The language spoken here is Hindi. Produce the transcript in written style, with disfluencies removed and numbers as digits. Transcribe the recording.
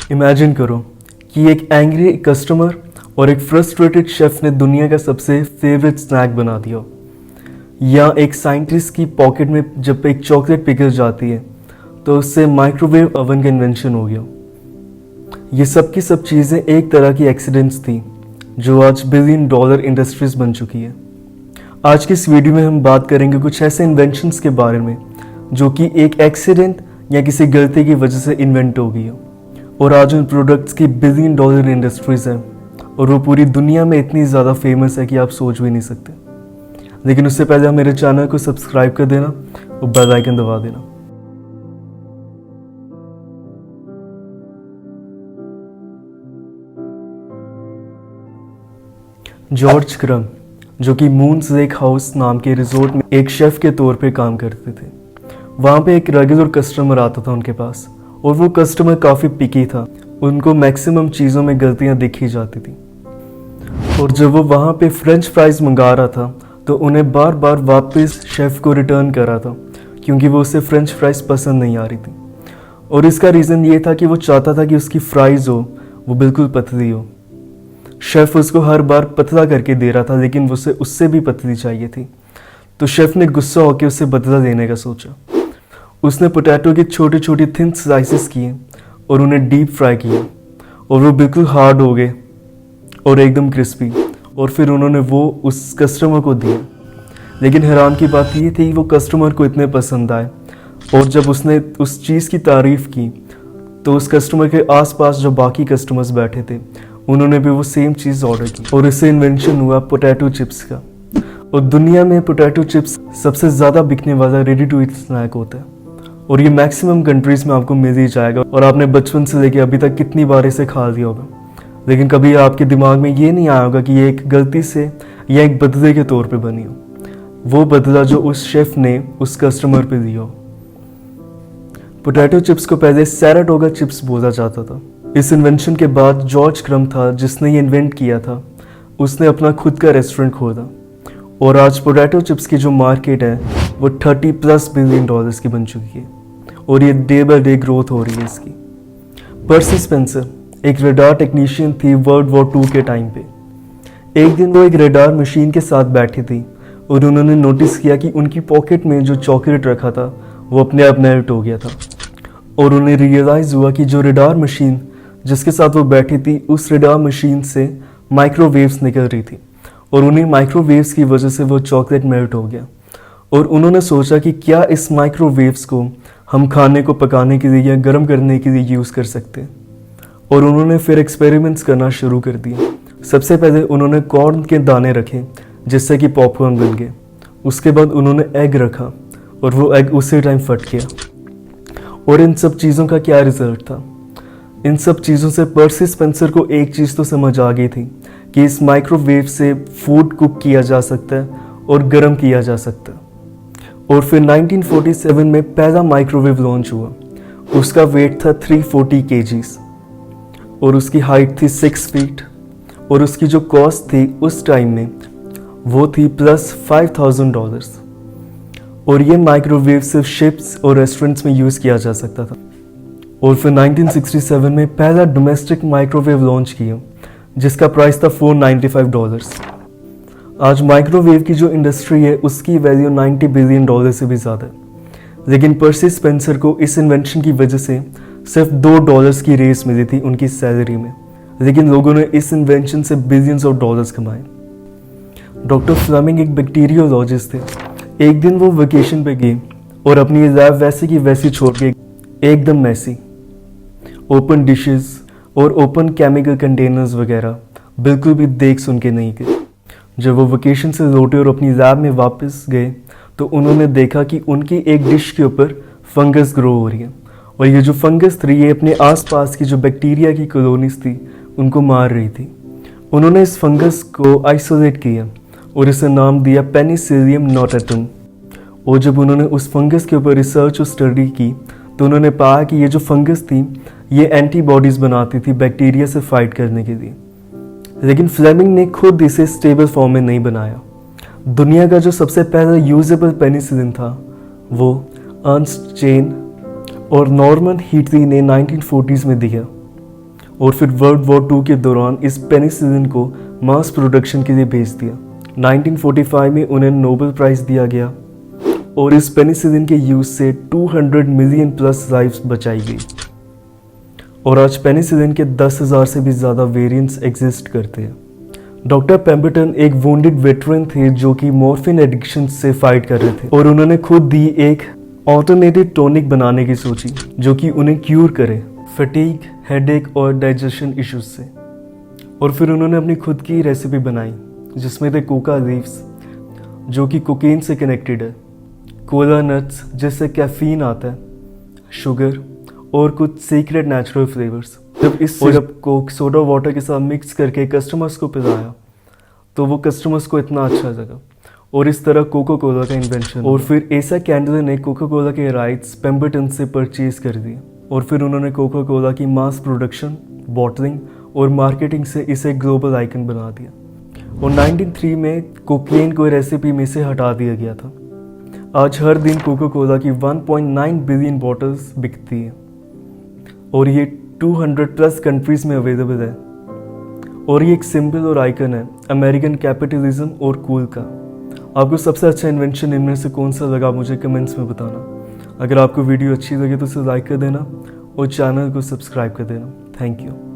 इमेजिन करो कि एक एंग्री कस्टमर और एक फ्रस्ट्रेटेड शेफ ने दुनिया का सबसे फेवरेट स्नैक बना दिया। या एक साइंटिस्ट की पॉकेट में जब एक चॉकलेट पिघल जाती है तो उससे माइक्रोवेव ओवन का इन्वेंशन हो गया। ये सब की सब चीज़ें एक तरह की एक्सीडेंट्स थी जो आज बिलियन डॉलर इंडस्ट्रीज बन चुकी है। आज की इस वीडियो में हम बात करेंगे कुछ ऐसे इन्वेंशंस के बारे में जो कि एक एक्सीडेंट या किसी गलती की वजह से इन्वेंट हो गई हो और आज उन प्रोडक्ट्स की बिलियन डॉलर इंडस्ट्रीज है और वो पूरी दुनिया में इतनी ज़्यादा फेमस है कि आप सोच भी नहीं सकते। लेकिन उससे पहले आप मेरे चैनल को सब्सक्राइब कर देना और बेल आइकन दबा देना। जॉर्ज क्रम जो कि मून्स लेक हाउस नाम के रिजोर्ट में एक शेफ के तौर पे काम करते थे। वहाँ पे एक रेगुलर कस्टमर आता था उनके पास और वो कस्टमर काफ़ी पिकी था। उनको मैक्सिमम चीज़ों में गलतियाँ दिखी जाती थी और जब वो वहाँ पे फ्रेंच फ्राइज मंगा रहा था तो उन्हें बार बार वापस शेफ़ को रिटर्न कर रहा था क्योंकि वो उसे फ्रेंच फ्राइज पसंद नहीं आ रही थी। और इसका रीज़न ये था कि वो चाहता था कि उसकी फ्राइज़ हो वो बिल्कुल पतली हो। शेफ़ उसको हर बार पतला करके दे रहा था लेकिन उसे उससे भी पतली चाहिए थी। तो शेफ़ ने गुस्सा होकर उसे बदला देने का सोचा। उसने पोटैटो की छोटी छोटी थिन स्लाइसेस किए और उन्हें डीप फ्राई किया और वो बिल्कुल हार्ड हो गए और एकदम क्रिस्पी। और फिर उन्होंने वो उस कस्टमर को दिया। लेकिन हैरान की बात ये थी वो कस्टमर को इतने पसंद आए और जब उसने उस चीज़ की तारीफ़ की तो उस कस्टमर के आसपास जो बाकी कस्टमर्स बैठे थे उन्होंने भी वो सेम चीज़ ऑर्डर की और इससे इन्वेंशन हुआ पोटैटो चिप्स का। और दुनिया में पोटैटो चिप्स सबसे ज़्यादा बिकने वाला रेडी टू ईट स्नैक होता है और ये मैक्सिमम कंट्रीज़ में आपको मिल ही जाएगा और आपने बचपन से लेके अभी तक कितनी बार इसे खा लिया होगा। लेकिन कभी आपके दिमाग में ये नहीं आया होगा कि ये एक गलती से या एक बदले के तौर पे बनी हो, वो बदला जो उस शेफ़ ने उस कस्टमर पे दिया हो। पोटैटो चिप्स को पहले सैराटोगा चिप्स बोला जाता था। इस इन्वेंशन के बाद जॉर्ज क्रम था जिसने ये इन्वेंट किया था, उसने अपना खुद का रेस्टोरेंट खोला और आज पोटैटो चिप्स की जो मार्केट है वो 30+ बिलियन डॉलर्स की बन चुकी है और ये डे बाय डे ग्रोथ हो रही है इसकी। पर्सी स्पेंसर एक रेडार टेक्नीशियन थी वर्ल्ड वॉर 2 के टाइम पे। एक दिन वो एक रेडार मशीन के साथ बैठी थी और उन्होंने नोटिस किया कि उनकी पॉकेट में जो चॉकलेट रखा था वो अपने आप मेल्ट हो गया था और उन्हें रियलाइज़ हुआ कि जो रेडार मशीन जिसके साथ वो बैठी थी उस रेडार मशीन से माइक्रोवेव्स निकल रही थी और उन्हीं माइक्रोवेव्स की वजह से वो चॉकलेट मेल्ट हो गया। और उन्होंने सोचा कि क्या इस माइक्रोवेव्स को हम खाने को पकाने के लिए या गर्म करने के लिए यूज़ कर सकते हैं। और उन्होंने फिर एक्सपेरिमेंट्स करना शुरू कर दिए। सबसे पहले उन्होंने कॉर्न के दाने रखे जिससे कि पॉपकॉर्न बन गए। उसके बाद उन्होंने एग रखा और वो एग उसी टाइम फट गया। और इन सब चीज़ों का क्या रिजल्ट था? इन सब चीज़ों से पर्सी स्पेंसर को एक चीज़ तो समझ आ गई थी कि इस माइक्रोवेव से फूड कुक किया जा सकता है और गर्म किया जा सकता है। और फिर 1947 में पहला माइक्रोवेव लॉन्च हुआ। उसका वेट था 340 kgs और उसकी हाइट थी 6 फीट और उसकी जो कॉस्ट थी उस टाइम में वो थी $5,000। और ये माइक्रोवेव सिर्फ शिप्स और रेस्टोरेंट्स में यूज़ किया जा सकता था। और फिर 1967 में पहला डोमेस्टिक माइक्रोवेव लॉन्च किया जिसका प्राइस था $495। आज माइक्रोवेव की जो इंडस्ट्री है उसकी वैल्यू $90 बिलियन से भी ज़्यादा है। लेकिन पर्सी स्पेंसर को इस इन्वेंशन की वजह से सिर्फ $2 की रेस मिली थी उनकी सैलरी में, लेकिन लोगों ने इस इन्वेंशन से बिलियंस ऑफ डॉलर्स कमाए। डॉक्टर फ्लेमिंग एक बैक्टीरियोलॉजिस्ट थे। एक दिन वो वेकेशन पे गए और अपनी लैब वैसे की वैसी छोड़ के एकदम मैसी ओपन डिशेस और ओपन केमिकल कंटेनर्स वगैरह बिल्कुल भी देख सुन के नहीं गए। जब वो वेकेशन से लौटे और अपनी लैब में वापस गए तो उन्होंने देखा कि उनकी एक डिश के ऊपर फंगस ग्रो हो रही है और ये जो फंगस थी ये अपने आसपास की जो बैक्टीरिया की कॉलोनीज थी उनको मार रही थी। उन्होंने इस फंगस को आइसोलेट किया और इसे नाम दिया पेनिसिलियम नोटाटम। और जब उन्होंने उस फंगस के ऊपर रिसर्च और स्टडी की तो उन्होंने पाया कि ये जो फंगस थी ये एंटीबॉडीज़ बनाती थी बैक्टीरिया से फाइट करने के लिए। लेकिन फ्लेमिंग ने खुद इसे स्टेबल फॉर्म में नहीं बनाया। दुनिया का जो सबसे पहला यूजेबल पेनिसिलिन था वो अर्नस्ट चेन और नॉर्मन हीटली ने 1940s में दिया। और फिर वर्ल्ड वॉर 2 के दौरान इस पेनिसिलिन को मास प्रोडक्शन के लिए भेज दिया। 1945 में उन्हें नोबेल प्राइज़ दिया गया और इस पेनिसिलिन के यूज़ से 200 मिलियन प्लस लाइव्स बचाई गई। और आज पेनिसिलिन के 10,000 से भी ज़्यादा वेरिएंट्स एग्जिस्ट करते हैं। डॉक्टर पेम्बरटन एक वुंडेड वेटरन थे जो कि मॉर्फिन एडिक्शन से फाइट कर रहे थे और उन्होंने खुद दी एक ऑल्टरनेटिव टॉनिक बनाने की सोची जो कि उन्हें क्यूर करे फटीग, हेडेक और डाइजेशन इश्यूज से। और फिर उन्होंने अपनी खुद की रेसिपी बनाई जिसमें थे कोका लीव्स जो कि कोकेन से कनेक्टेड है, कोला नट्स जिससे कैफीन आता है, शुगर और कुछ सीक्रेट नेचुरल फ्लेवर्स। जब इस सिरप को सोडा वाटर के साथ मिक्स करके कस्टमर्स को पिलाया तो वो कस्टमर्स को इतना अच्छा लगा और इस तरह कोका कोला का इन्वेंशन। और फिर एसा कैंडलर ने कोका कोला के राइट्स पेम्बरटन से परचेज कर दिए और फिर उन्होंने कोका कोला की मास प्रोडक्शन, बॉटलिंग और मार्केटिंग से इसे ग्लोबल आइकन बना दिया। और 1903 में कोकेन को रेसिपी में से हटा दिया गया था। आज हर दिन कोका कोला की 1.9 बिलियन बॉटल्स बिकती है और ये 200 प्लस कंट्रीज में अवेलेबल है। और ये एक सिंबल और आइकन है अमेरिकन कैपिटलिज्म और कूल का। आपको सबसे अच्छा इन्वेंशन इनमें से कौन सा लगा मुझे कमेंट्स में बताना। अगर आपको वीडियो अच्छी लगे तो उसे लाइक कर देना और चैनल को सब्सक्राइब कर देना। Thank you.